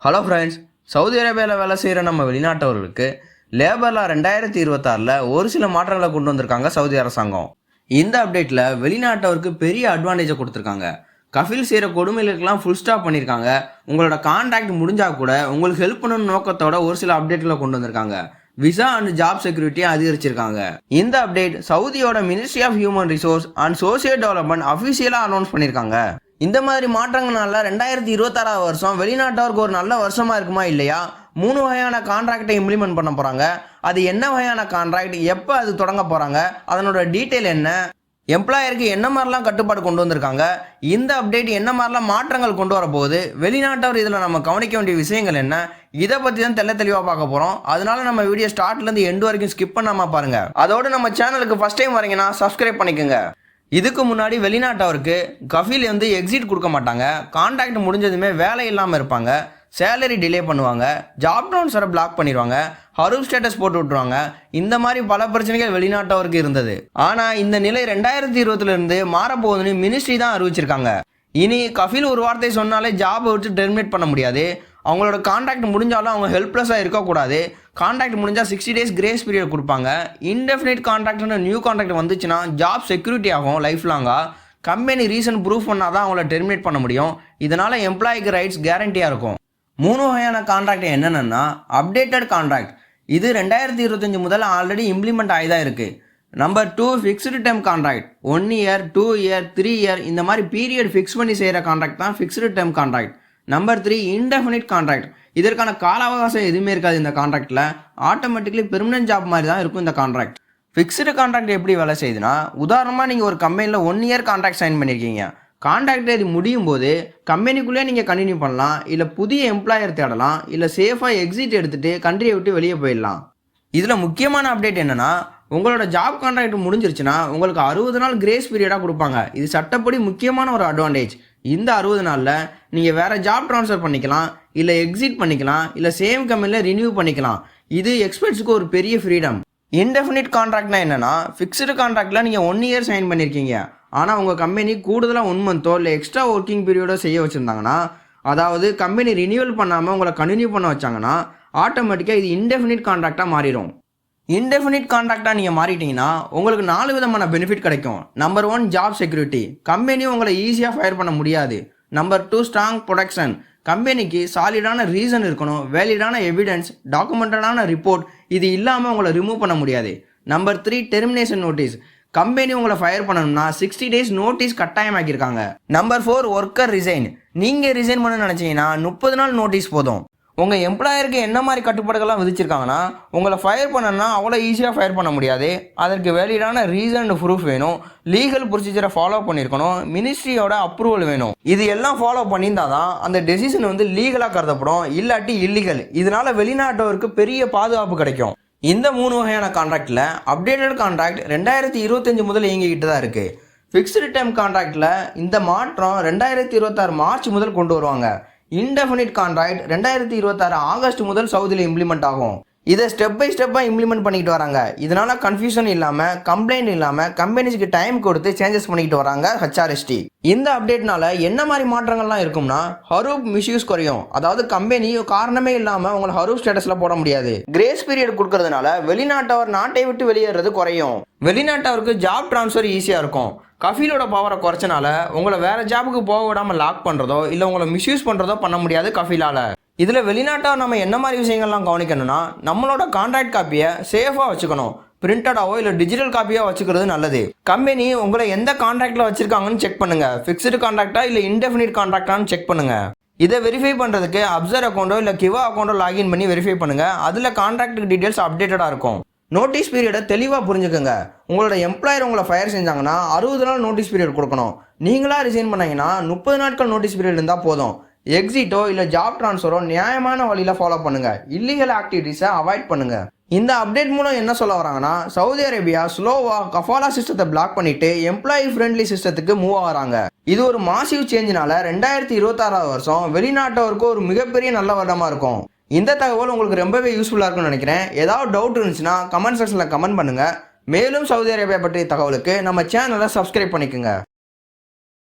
Hello friends, Saudi அரேபியாவில் வேலை செய்கிற நம்ம வெளிநாட்டவர்களுக்கு லேபரில் 2026 ஒரு சில மாற்றங்களை கொண்டு வந்திருக்காங்க சவுதி அரசாங்கம். இந்த அப்டேட்டில் வெளிநாட்டவருக்கு பெரிய அட்வான்டேஜை கொடுத்துருக்காங்க. கஃபில் செய்கிற கொடுமைகளுக்கெல்லாம் ஃபுல் ஸ்டாப் பண்ணியிருக்காங்க. உங்களோட கான்ட்ராக்ட் முடிஞ்சால் கூட உங்களுக்கு ஹெல்ப் பண்ணணும் நோக்கத்தோட ஒரு சில அப்டேட்களை கொண்டு வந்திருக்காங்க. விசா அண்ட் ஜாப் செக்யூரிட்டியை அதிகரிச்சிருக்காங்க. இந்த அப்டேட் சவுதியோட ministry of human resource and social development அஃபிஷியலாக அனௌன்ஸ் பண்ணியிருக்காங்க. இந்த மாதிரி மாற்றங்களால 2026 வருஷம் வெளிநாட்டவருக்கு ஒரு நல்ல வருஷமா இருக்குமா இல்லையா? 3 வகையான கான்ட்ராக்டை இம்ப்ளிமெண்ட் பண்ண போறாங்க. அது என்ன வகையான கான்ட்ராக்ட், எப்போ அது தொடங்க போறாங்க, அதனோட டீட்டெயில் என்ன, எம்ப்ளாயருக்கு என்ன மாதிரிலாம் கட்டுப்பாடு கொண்டு வந்திருக்காங்க, இந்த அப்டேட் என்ன மாதிரிலாம் மாற்றங்கள் கொண்டு வர போகுது, வெளிநாட்டவர் இதில் நம்ம கவனிக்க வேண்டிய விஷயங்கள் என்ன, இதை பற்றி தான் தெளிவாக பார்க்க போகிறோம். அதனால நம்ம வீடியோ ஸ்டார்ட்லேருந்து எண்டு வரைக்கும் ஸ்கிப் பண்ணாமல் பாருங்க. அதோடு நம்ம சேனலுக்கு ஃபர்ஸ்ட் டைம் வரீங்கன்னா சப்ஸ்கிரைப் பண்ணிக்கோங்க. இதுக்கு முன்னாடி வெளிநாட்டவருக்கு கஃபில் எக்ஸிட் கொடுக்க மாட்டாங்க. கான்ட்ராக்ட் முடிஞ்சதுமே வேலை இல்லாமல் இருப்பாங்க. சேலரி டிலே பண்ணுவாங்க. ஜாப் ட்ரான்ஸ்ஃபரை பிளாக் பண்ணிடுவாங்க. ஹரூப் ஸ்டேட்டஸ் போட்டு விட்டுருவாங்க. இந்த மாதிரி பல பிரச்சனைகள் வெளிநாட்டவருக்கு இருந்தது. ஆனால் இந்த நிலை 2020 மாறப்போகுதுன்னு மினிஸ்ட்ரி தான் அறிவிச்சிருக்காங்க. இனி கஃபில் ஒரு வார்த்தை சொன்னாலே ஜாபை விட்டு டெர்மினேட் பண்ண முடியாது. அவங்களோட கான்ட்ராக்ட் முடிஞ்சாலும் அவங்க ஹெல்ப்லெஸ்ஸாக இருக்கக்கூடாது. கான்ட்ராக்ட் முடிஞ்சால் 60 days கிரேஸ் பீரியட் கொடுப்பாங்க. இன்டெஃபினிட் கான்ட்ராக்ட்னு நியூ கான்ட்ராக்ட் வந்துச்சுன்னா ஜாப் செக்யூரிட்டி ஆகும் லைஃப் லாங்காக. கம்பெனி ரீசன் ப்ரூஃப் பண்ணால் தான் அவங்கள டெர்மினேட் பண்ண முடியும். இதனால் எம்ப்ளாய்க்கு ரைட்ஸ் கேரண்டியாக இருக்கும். 3 வகையான கான்ட்ராக்ட் என்னென்னா, அப்டேட்டட் கான்ட்ராக்ட். இது 2025 முதல் ஆல்ரெடி இம்ப்ளிமெண்ட் ஆகி தான் இருக்குது. Number 2 fixed term contract. 1 year 2 year 3 year இந்த மாதிரி பீரியட் ஃபிக்ஸ் பண்ணி செய்கிற கான்ட்ராக்ட் தான் fixed term contract. Number 3 indefinite contract. இதற்கான கால அவகாசம் எதுவுமே இருக்காது. இந்த கான்ட்ராக்டில் ஆட்டோமேட்டிக்லி பெர்மனன்ட் ஜாப் மாதிரி தான் இருக்கும் இந்த கான்ட்ராக்ட். ஃபிக்ஸ்டு கான்ட்ராக்ட் எப்படி வேலை செய்யுதுன்னா, உதாரணமாக நீங்கள் ஒரு கம்பெனியில் 1 year கான்ட்ராக்ட் சைன் பண்ணியிருக்கீங்க. கான்ட்ராக்ட் இது முடியும் போது கம்பெனிக்குள்ளேயே நீங்கள் கண்டினியூ பண்ணலாம், இல்லை புதிய எம்ப்ளாயர் தேடலாம், இல்லை சேஃபாக எக்ஸிட் எடுத்துகிட்டு கண்ட்ரியை விட்டு வெளியே போயிடலாம். இதில் முக்கியமான அப்டேட் என்னென்னா, உங்களோட ஜாப் கான்ட்ராக்ட் முடிஞ்சிருச்சுன்னா உங்களுக்கு 60 நாள் கிரேஸ் பீரியடாக கொடுப்பாங்க. இது சட்டப்படி முக்கியமான ஒரு அட்வான்டேஜ். இந்த 60 நாளில் நீங்கள் வேறு ஜாப் ட்ரான்ஸ்ஃபர் பண்ணிக்கலாம், இல்லை எக்ஸிட் பண்ணிக்கலாம், இல்லை சேம் கம்பெனியில் ரினியூ பண்ணிக்கலாம். இது எக்ஸ்பர்ட்ஸுக்கு ஒரு பெரிய ஃப்ரீடம். இன்டெஃபினிட் கான்ட்ராக்ட்னா என்னென்னா, ஃபிக்ஸ்டு கான்ட்ராக்டில் நீங்கள் 1 year சைன் பண்ணியிருக்கீங்க. ஆனால் உங்கள் கம்பெனி கூடுதலாக 1 month இல்லை எக்ஸ்ட்ரா ஒர்க்கிங் பீரியடோ செய்ய வச்சுருந்தாங்கன்னா, அதாவது கம்பெனி ரினியூவல் பண்ணாமல் உங்களை கண்டினியூ பண்ண வச்சாங்கன்னா, ஆட்டோமேட்டிக்காக இது இன்டெஃபினிட் கான்ட்ராக்டாக மாறிடும். இன்டெஃபினிட் கான்ட்ராக்டாக நீங்கள் மாறிட்டீங்கன்னா உங்களுக்கு 4 விதமான பெனிஃபிட் கிடைக்கும். Number 1 job security. கம்பெனியும் உங்களை ஈஸியாக ஃபயர் பண்ண முடியாது. Number 2 strong protection. கம்பெனிக்கு சாலிடான ரீசன் இருக்கணும், வேலிடான எவிடன்ஸ், டாக்குமெண்டடான ரிப்போர்ட். இது இல்லாமல் உங்களை ரிமூவ் பண்ண முடியாது. Number 3 termination notice. கம்பெனி உங்களை ஃபயர் பண்ணணும்னா 60 days நோட்டீஸ் கட்டாயமாக்கியிருக்காங்க. Number 4 worker resign. நீங்கள் ரிசைன் பண்ண நினச்சிங்கன்னா 30 நாள் நோட்டீஸ் போதும். உங்கள் எம்ப்ளாயருக்கு என்ன மாதிரி கட்டுப்பாடுகள்லாம் விதிச்சிருக்காங்கன்னா, உங்களை ஃபயர் பண்ணணும்னா அவ்வளோ ஈஸியாக ஃபயர் பண்ண முடியாது. அதற்கு வேலிடான ரீசன் அண்ட் ப்ரூஃப் வேணும், லீகல் ப்ரொசீஜரை ஃபாலோ பண்ணியிருக்கணும், மினிஸ்ட்ரியோட அப்ரூவல் வேணும். இது எல்லாம் ஃபாலோ பண்ணியிருந்தால் தான் அந்த டெசிஷன் லீகலாக கருதப்படும், இல்லாட்டி இல்லீகல். இதனால் வெளிநாட்டவருக்கு பெரிய பாதுகாப்பு கிடைக்கும். இந்த 3 வகையான கான்ட்ராக்டில் அப்டேட்டட் கான்ட்ராக்ட் 2025 முதல் இயங்கிக்கிட்டு தான் இருக்குது. ஃபிக்ஸ்டு டேர்ம் கான்ட்ராக்டில் இந்த மாற்றம் 2026 மார்ச் முதல் கொண்டு வருவாங்க. இன்டெஃபினிட் கான்ட்ராக்ட் 2026 ஆகஸ்ட் முதல் சவுதியில் இம்ப்ளிமெண்ட் ஆகும். இதை ஸ்டெப் பை ஸ்டெப்பாக இம்ப்ளிமெண்ட் பண்ணிக்கிட்டு வராங்க. இதனால கன்ஃபியூஷன் இல்லாமல், கம்ப்ளைண்ட் இல்லாமல் கம்பெனிஸ்க்கு டைம் கொடுத்து சேஞ்சஸ் பண்ணிக்கிட்டு வராங்க HRST. இந்த அப்டேட்னால என்ன மாதிரி மாற்றங்கள்லாம் இருக்கும்னா, ஹரூப் மிஸ்யூஸ் குறையும். அதாவது கம்பெனி காரணமே இல்லாமல் உங்களை ஹரூப் ஸ்டேட்டஸில் போட முடியாது. கிரேஸ் பீரியட் கொடுக்கறதுனால வெளிநாட்டவர் நாட்டை விட்டு வெளியேறது குறையும். வெளிநாட்டவருக்கு ஜாப் ட்ரான்ஸ்ஃபர் ஈஸியாக இருக்கும். கஃபீலோட பவரை குறைச்சனால உங்களை வேறு ஜாபுக்கு போக விடாமல் லாக் பண்ணுறதோ இல்லை உங்களை மிஸ்யூஸ் பண்ணுறதோ பண்ண முடியாது கஃபீலால். இதில் வெளிநாட்டாக நம்ம என்ன மாதிரி விஷயங்கள்லாம் கவனிக்கணும்னா, நம்மளோட கான்ட்ராக்ட் காப்பியை சேஃபாக வச்சுக்கணும். பிரிண்டடாவோ இல்லை டிஜிட்டல் காப்பியாக வச்சுக்கிறது நல்லது. கம்பெனி உங்களை எந்த கான்ட்ராக்டில் வச்சுருக்காங்கன்னு செக் பண்ணுங்கள். ஃபிக்ஸ்டு கான்ட்ராக்டா இல்லை இன்டெஃபினிட் கான்ட்ராக்டான்னு செக் பண்ணுங்கள். இதை வெரிஃபை பண்ணுறதுக்கு அப்சர் அக்கௌண்ட்டோ இல்லை கிவா அக்கௌண்ட்டோ லாகின் பண்ணி வெரிஃபை பண்ணுங்கள். அதில் கான்ட்ராக்ட் டீட்டெயில்ஸ் அப்டேட்டடாக இருக்கும். நோட்டீஸ் பீரியடை தெளிவாக புரிஞ்சுக்கோங்க. உங்களோட எம்ப்ளாயர் உங்களை ஃபயர் செஞ்சாங்கன்னா 60 நாள் நோட்டீஸ் பீரியட் கொடுக்கணும். நீங்களாக ரிசைன் பண்ணீங்கன்னா 30 நாட்கள் நோட்டீஸ் பீரியட் இருந்தால் போதும். எக்ஸிட்டோ இல்லை ஜாப் ட்ரான்ஸ்ஃபரோ நியாயமான வழியில் ஃபாலோ பண்ணுங்கள். இல்லீகல் ஆக்டிவிட்டீஸை அவாய்ட் பண்ணுங்கள். இந்த அப்டேட் மூலம் என்ன சொல்ல வராங்கன்னா, சவுதி அரேபியா ஸ்லோவாக கஃபாலா சிஸ்டத்தை பிளாக் பண்ணிட்டு எம்ப்ளாயி ஃப்ரெண்ட்லி சிஸ்டத்துக்கு மூவ் ஆகிறாங்க. இது ஒரு மாசிவ் சேஞ்சினால 2026 வருஷம் வெளிநாட்டவருக்கு ஒரு மிகப்பெரிய நல்ல வருடமாக இருக்கும். இந்த தகவல் உங்களுக்கு ரொம்பவே யூஸ்ஃபுல்லாக இருக்கும்னு நினைக்கிறேன். ஏதாவது டவுட் இருந்துச்சுன்னா கமெண்ட் செக்ஷனில் கமெண்ட் பண்ணுங்கள். மேலும் சவுதி அரேபியா பற்றிய தகவலுக்கு நம்ம சேனலை சப்ஸ்கிரைப் பண்ணிக்கோங்க.